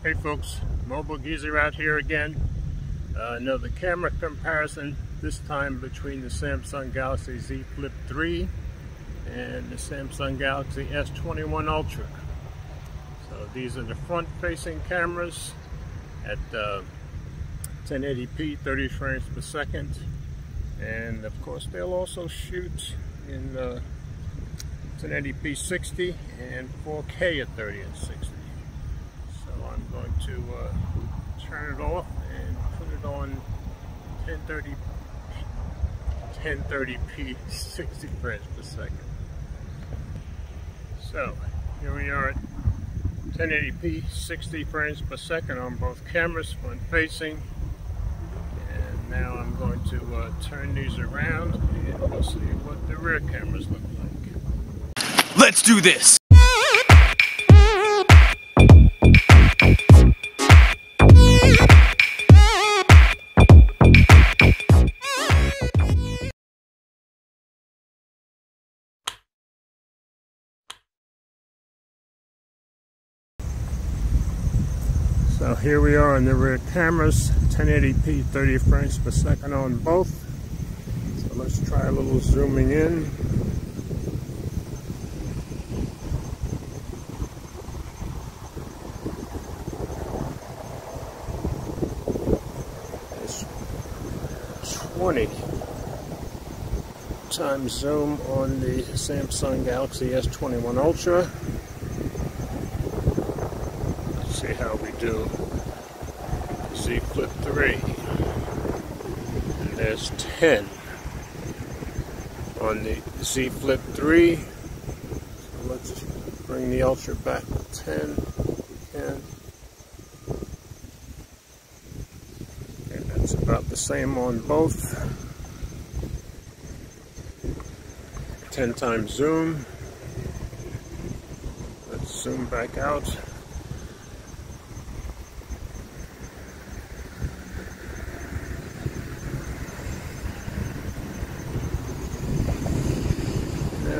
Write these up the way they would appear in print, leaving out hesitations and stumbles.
Hey folks, Mobile Geezer out here again. Another camera comparison, this time between the Samsung Galaxy Z Flip3 and the Samsung Galaxy S21 Ultra. So these are the front-facing cameras at 1080p 30 frames per second, and of course they'll also shoot in 1080p 60 and 4K at 30 and 60. So I'm going to turn it off and put it on 1030p 60 frames per second. So here we are at 1080p 60 frames per second on both cameras, front facing. And now I'm going to turn these around and we'll see what the rear cameras look like. Let's do this! So here we are on the rear cameras, 1080p 30 frames per second on both. So let's try a little zooming in. It's 20 times zoom on the Samsung Galaxy S21 Ultra. See how we do Z Flip3. And there's 10 on the Z Flip3. So let's bring the Ultra back to 10 again. And that's about the same on both. 10 times zoom. Let's zoom back out.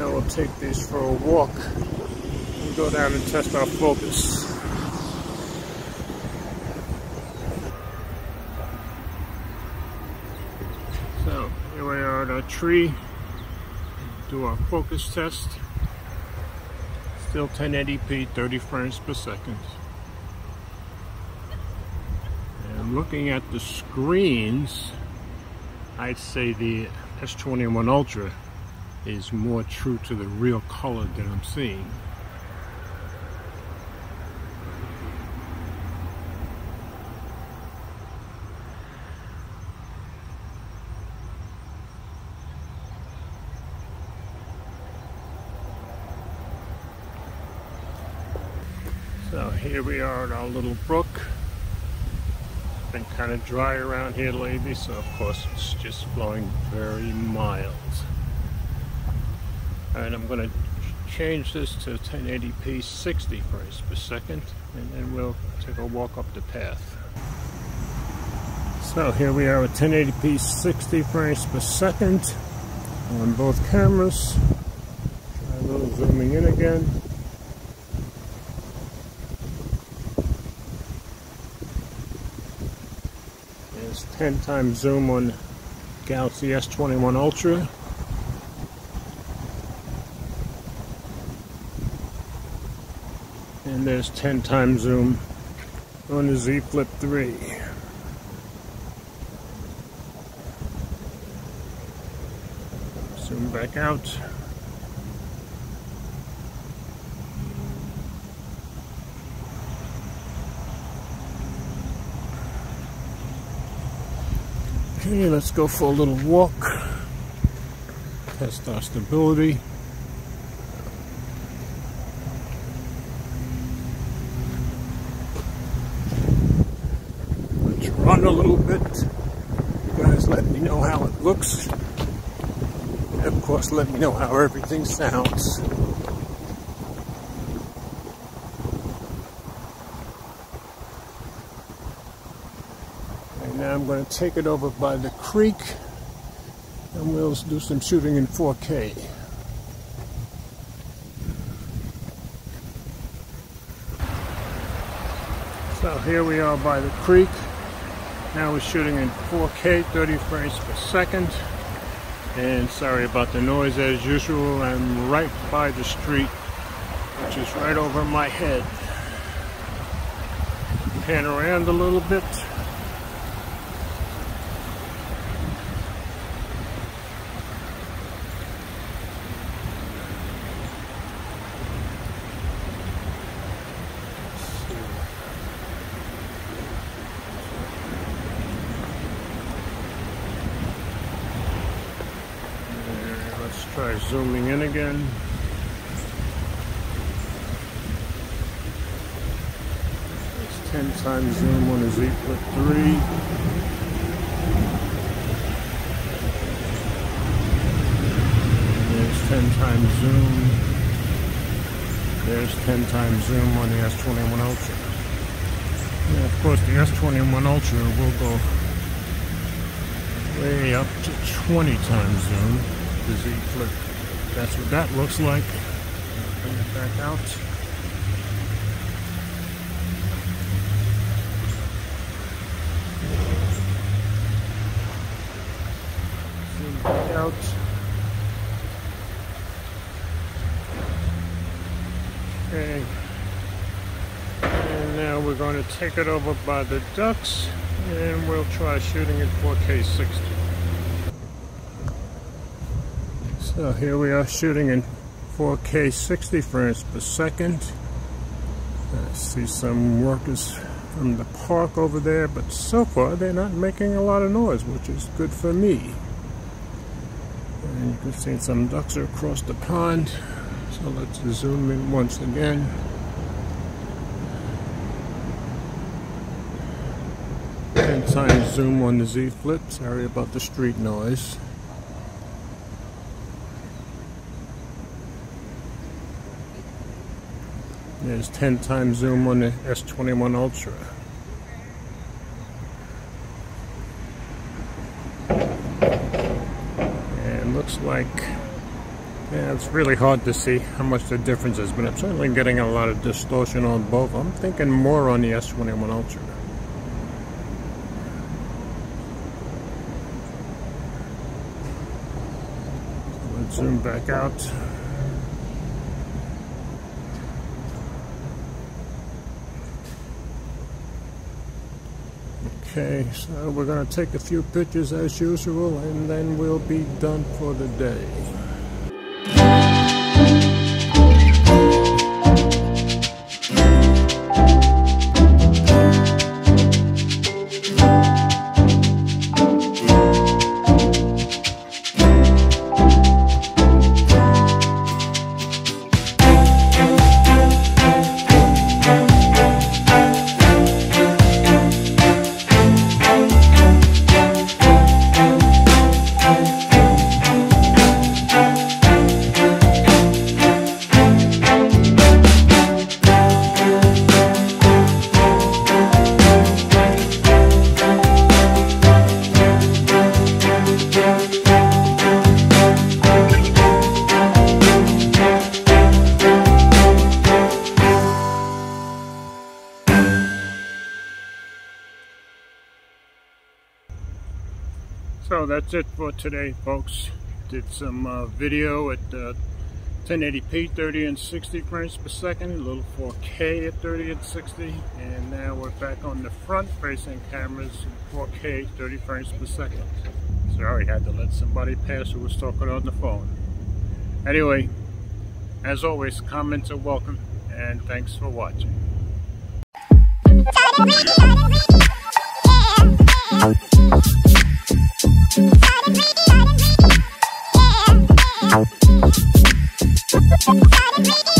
We'll take these for a walk and go down and test our focus. So here we are at our tree. Do our focus test. Still 1080p 30 frames per second. And looking at the screens, I'd say the S21 Ultra is more true to the real color that I'm seeing. So here we are at our little brook. It's been kind of dry around here lately, so of course it's just flowing very mild. And I'm going to change this to 1080p 60 frames per second, and then we'll take a walk up the path. So here we are at 1080p 60 frames per second on both cameras. Try a little zooming in again. There's 10 times zoom on Galaxy S21 Ultra. And there's 10 times zoom on the Z Flip3. Zoom back out. Okay, let's go for a little walk. Test our stability. Run a little bit. You guys let me know how it looks. And of course, let me know how everything sounds. And now I'm going to take it over by the creek and we'll do some shooting in 4K. So here we are by the creek. Now we're shooting in 4K, 30 frames per second. And sorry about the noise as usual. I'm right by the street, which is right over my head. Pan around a little bit. Let's try zooming in again. It's 10 times zoom on the Z Flip3. There's 10 times zoom. There's 10 times zoom on the S21 Ultra. And of course the S21 Ultra will go way up to 20 times zoom. The Z Flip. That's what that looks like. Bring it back out. Zoom back out. Okay. And now we're going to take it over by the ducks and we'll try shooting in 4K 60. So here we are shooting in 4K 60 frames per second. I see some workers from the park over there, but so far they're not making a lot of noise, which is good for me. And you can see some ducks are across the pond. So let's zoom in once again. And times zoom on the Z Flip. Sorry about the street noise. There's 10 times zoom on the S21 Ultra. And looks like, yeah, it's really hard to see how much the difference is, but I'm certainly getting a lot of distortion on both. I'm thinking more on the S21 Ultra. Let's zoom back out. Okay, so we're going to take a few pictures as usual and then we'll be done for the day. So that's it for today, folks. Did some video at 1080p, 30 and 60 frames per second, a little 4K at 30 and 60, and now we're back on the front-facing cameras, 4K, 30 frames per second. Sorry, had to let somebody pass who was talking on the phone. Anyway, as always, comments are welcome, and thanks for watching. Yeah.